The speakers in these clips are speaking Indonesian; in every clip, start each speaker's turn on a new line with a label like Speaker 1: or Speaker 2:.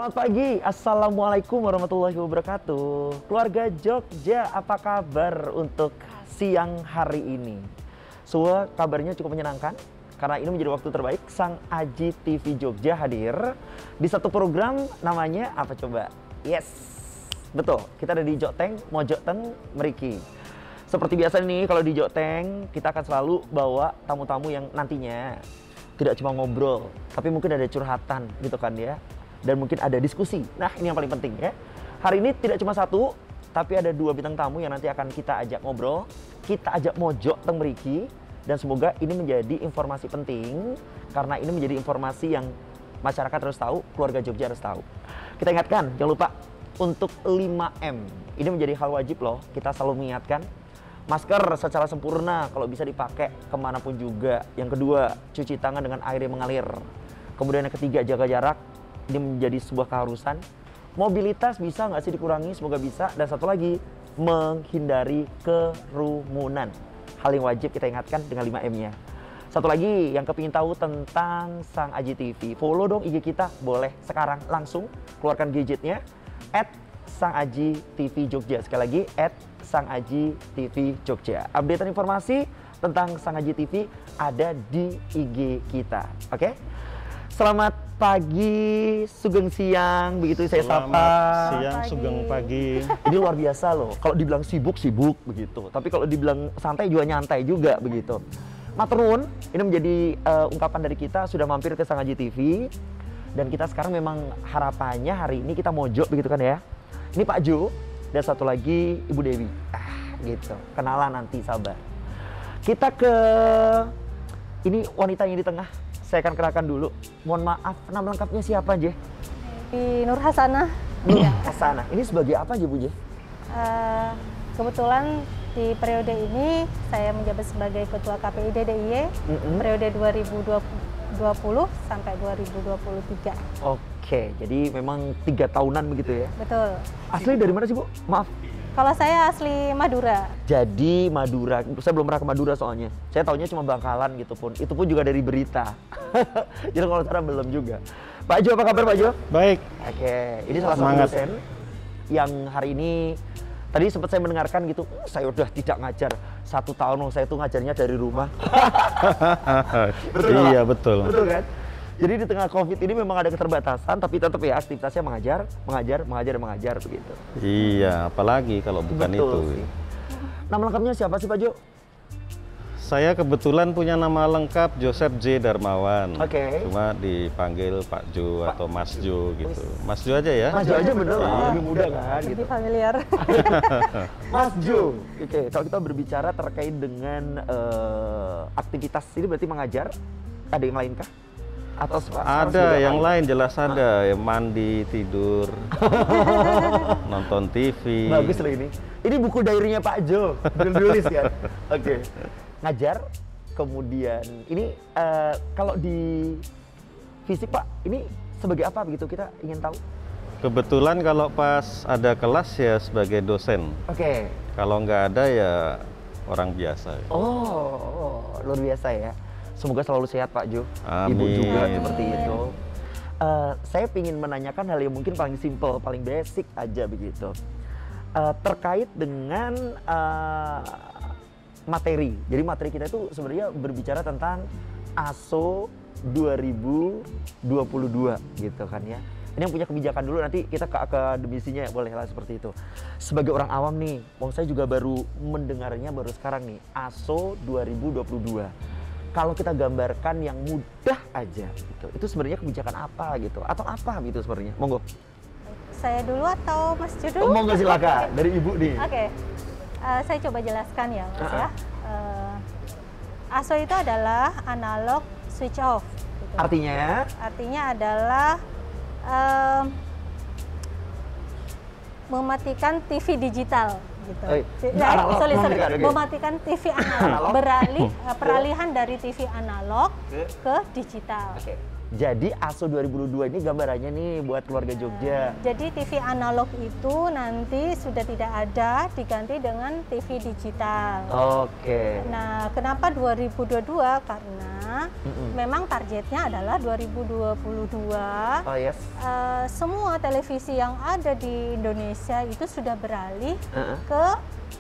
Speaker 1: Selamat pagi, Assalamualaikum warahmatullahi wabarakatuh. Keluarga Jogja, apa kabar untuk siang hari ini? Semua kabarnya cukup menyenangkan, karena ini menjadi waktu terbaik Sang Aji TV Jogja hadir di satu program namanya apa coba? Yes, betul, kita ada di Joteng, Mojoteng, Mriki. Seperti biasa nih, kalau di Joteng kita akan selalu bawa tamu-tamu yang nantinya tidak cuma ngobrol, tapi mungkin ada curhatan gitu kan ya. Dan mungkin ada diskusi. Nah, ini yang paling penting ya. Hari ini tidak cuma satu, tapi ada dua bintang tamu yang nanti akan kita ajak ngobrol, kita ajak mojok teng mriki, dan semoga ini menjadi informasi penting karena ini menjadi informasi yang masyarakat harus tahu, keluarga Jogja harus tahu. Kita ingatkan, jangan lupa untuk 5M. Ini menjadi hal wajib loh, kita selalu mengingatkan. Masker secara sempurna kalau bisa dipakai kemanapun juga. Yang kedua, cuci tangan dengan air yang mengalir. Kemudian yang ketiga, jaga jarak. Ini menjadi sebuah keharusan. Mobilitas bisa nggak sih dikurangi? Semoga bisa. Dan satu lagi, menghindari kerumunan. Hal yang wajib kita ingatkan dengan 5M-nya. Satu lagi yang kepingin tahu tentang Sang Aji TV. Follow dong IG kita, boleh sekarang langsung keluarkan gadgetnya. @Sang-Aji TV Jogja. Sekali lagi, @Sang-Aji TV Jogja. Updatean informasi tentang Sang Aji TV ada di IG kita. Oke? Selamat pagi, sugeng siang, begitu saya sapa.
Speaker 2: Selamat siang, sugeng pagi.
Speaker 1: Ini luar biasa loh, kalau dibilang sibuk begitu. Tapi kalau dibilang santai juga nyantai juga begitu. Maturun, ini menjadi ungkapan dari kita sudah mampir ke Sang Aji TV. Dan kita sekarang memang harapannya hari ini kita mojok begitu kan ya. Ini Pak Jo, dan satu lagi Ibu Dewi. Gitu, kenalan nanti, sabar. Kita ke, ini wanita yang di tengah. Saya akan kenalkan dulu. Mohon maaf, nama lengkapnya siapa, Je?
Speaker 3: Nur Hasanah.
Speaker 1: Nur Hasanah. Ini sebagai apa, Je, Bu, Je?
Speaker 3: Kebetulan di periode ini saya menjabat sebagai Ketua KPID DIY periode 2020 sampai 2023.
Speaker 1: Oke, jadi memang 3 tahunan begitu ya?
Speaker 3: Betul.
Speaker 1: Asli dari mana sih, Bu? Maaf.
Speaker 3: Kalau saya asli Madura.
Speaker 1: Jadi Madura, saya belum pernah ke Madura soalnya. Saya taunya cuma Bangkalan gitu pun. Itu pun juga dari berita. Jadi kalau sekarang belum juga. Pak Jo, apa kabar Pak Jo?
Speaker 2: Baik.
Speaker 1: Oke, ini salah satu dosen yang hari ini tadi sempat saya mendengarkan gitu, saya udah tidak ngajar 1 tahun, saya tuh ngajarnya dari rumah. Betul,
Speaker 2: iya, betul.
Speaker 1: Betul kan? Jadi di tengah COVID ini memang ada keterbatasan, tapi tetap ya aktivitasnya mengajar begitu.
Speaker 2: Iya, apalagi kalau bukan
Speaker 1: Betul
Speaker 2: itu.
Speaker 1: Sih. Nama lengkapnya siapa sih Pak Jo?
Speaker 2: Saya kebetulan punya nama lengkap Joseph J. Darmawan.
Speaker 1: Oke.
Speaker 2: Cuma dipanggil Pak Jo atau Mas Jo gitu. Mas Jo aja ya?
Speaker 1: Mas Jo aja bener lah, lebih muda kan
Speaker 3: Lebih
Speaker 1: gitu.
Speaker 3: familiar.
Speaker 1: Mas Jo, oke, kalau kita berbicara terkait dengan aktivitas ini berarti mengajar, ada yang lain kah? Atau
Speaker 2: Ada yang lain, jelas ada. Ya, mandi, tidur, nonton TV.
Speaker 1: Bagus loh ini. Ini buku diary-nya Pak Jo, belum tulis kan? Oke. Ngajar, kemudian ini kalau di fisik Pak, ini sebagai apa begitu kita ingin tahu?
Speaker 2: Kebetulan kalau pas ada kelas ya sebagai dosen.
Speaker 1: Oke.
Speaker 2: Kalau nggak ada ya orang biasa.
Speaker 1: Oh, luar biasa ya. Semoga selalu sehat Pak Jo.
Speaker 2: Amin.
Speaker 1: Ibu juga seperti itu. Saya ingin menanyakan hal yang mungkin paling simple, paling basic aja begitu. Terkait dengan materi. Jadi materi kita itu sebenarnya berbicara tentang ASO 2022 gitu kan ya. Ini yang punya kebijakan dulu, nanti kita ke akademisinya bolehlah seperti itu. Sebagai orang awam nih, saya juga baru mendengarnya baru sekarang nih, ASO 2022. Kalau kita gambarkan yang mudah aja gitu, itu sebenarnya kebijakan apa gitu, atau apa gitu sebenarnya? Monggo.
Speaker 3: Saya dulu atau Mas Jo dulu?
Speaker 1: Monggo silakan, dari Ibu nih.
Speaker 3: Oke. Saya coba jelaskan ya Mas ya. ASO itu adalah analog switch off. Gitu.
Speaker 1: Artinya?
Speaker 3: Artinya adalah mematikan TV digital gitu. Mematikan TV analog, peralihan dari TV analog ke digital.
Speaker 1: Oke. Jadi ASO 2022 ini gambarannya nih buat keluarga Jogja.
Speaker 3: Jadi TV analog itu nanti sudah tidak ada, diganti dengan TV digital.
Speaker 1: Oke.
Speaker 3: Nah, kenapa 2022? Karena memang targetnya adalah 2022.
Speaker 1: Oh yes.
Speaker 3: Semua televisi yang ada di Indonesia itu sudah beralih ke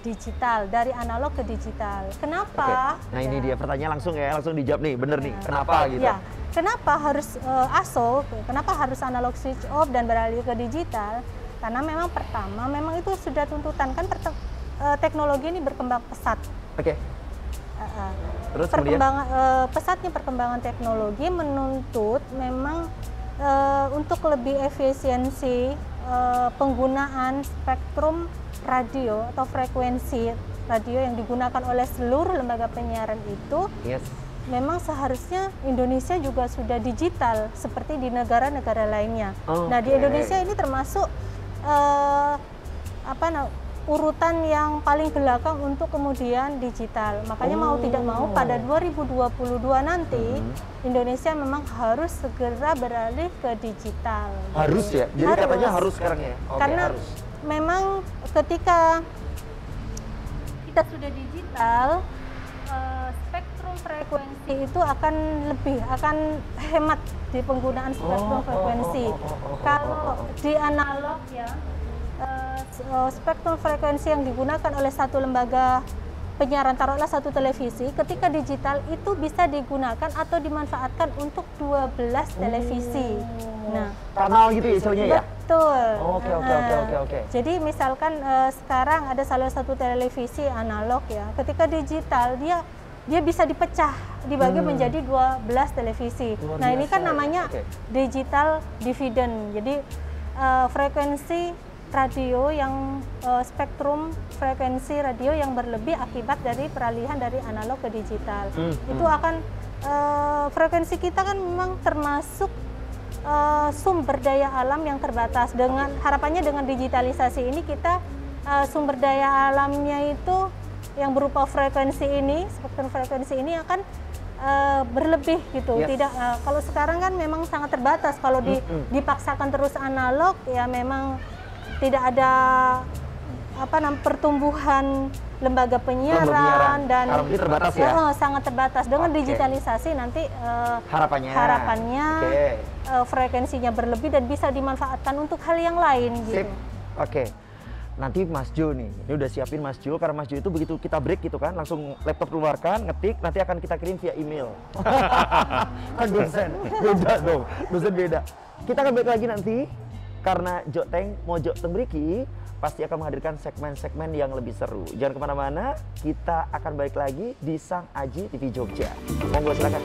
Speaker 3: digital, dari analog ke digital. Kenapa?
Speaker 1: Nah ini dia pertanyaan langsung ya, langsung dijawab nih, bener nih. Kenapa gitu?
Speaker 3: Ya, kenapa harus ASO? Kenapa harus analog switch off dan beralih ke digital? Karena memang pertama, memang itu sudah tuntutan kan teknologi ini berkembang pesat.
Speaker 1: Oke. Terus
Speaker 3: perkembangan pesatnya perkembangan teknologi menuntut memang untuk lebih efisiensi penggunaan spektrum radio atau frekuensi radio yang digunakan oleh seluruh lembaga penyiaran itu. Yes. Memang seharusnya Indonesia juga sudah digital seperti di negara-negara lainnya. Nah, di Indonesia ini termasuk urutan yang paling belakang untuk kemudian digital. Makanya mau tidak mau pada 2022 nanti Indonesia memang harus segera beralih ke digital.
Speaker 1: Harus ya? Jadi katanya harus sekarang ya?
Speaker 3: Karena
Speaker 1: harus.
Speaker 3: Memang ketika kita sudah digital, spektrum frekuensi itu akan hemat di penggunaan spektrum frekuensi. Kalau di analog ya, spektrum frekuensi yang digunakan oleh satu lembaga penyiaran, taruhlah satu televisi, ketika digital itu bisa digunakan atau dimanfaatkan untuk 12 televisi. Nah,
Speaker 1: kanal gitu ya istilahnya ya?
Speaker 3: Betul.
Speaker 1: Oke.
Speaker 3: Jadi misalkan sekarang ada salah satu televisi analog ya, ketika digital dia bisa dipecah, dibagi menjadi 12 televisi. Nah, ini kan namanya digital dividend. Jadi frekuensi radio yang spektrum frekuensi radio yang berlebih akibat dari peralihan dari analog ke digital. Itu akan frekuensi kita kan memang termasuk sumber daya alam yang terbatas. Dengan harapannya dengan digitalisasi ini kita sumber daya alamnya itu yang berupa frekuensi ini, spektrum frekuensi ini akan berlebih gitu. Tidak kalau sekarang kan memang sangat terbatas. Kalau dipaksakan terus analog ya memang tidak ada pertumbuhan lembaga penyiaran dan
Speaker 1: terbatas ya?
Speaker 3: Sangat terbatas. Dengan digitalisasi nanti harapannya frekuensinya berlebih dan bisa dimanfaatkan untuk hal yang lain gitu.
Speaker 1: Oke. Nanti Mas Jo nih, ini udah siapin Mas Jo, karena Mas Jo itu begitu kita break gitu kan, langsung laptop keluarkan, ngetik, nanti akan kita kirim via email. Kan dosen, beda dong, dosen beda. Kita akan balik lagi nanti, karena Joteng Mojo Tembriki pasti akan menghadirkan segmen-segmen yang lebih seru. Jangan kemana-mana, kita akan balik lagi di Sang Aji TV Jogja. Monggo silakan.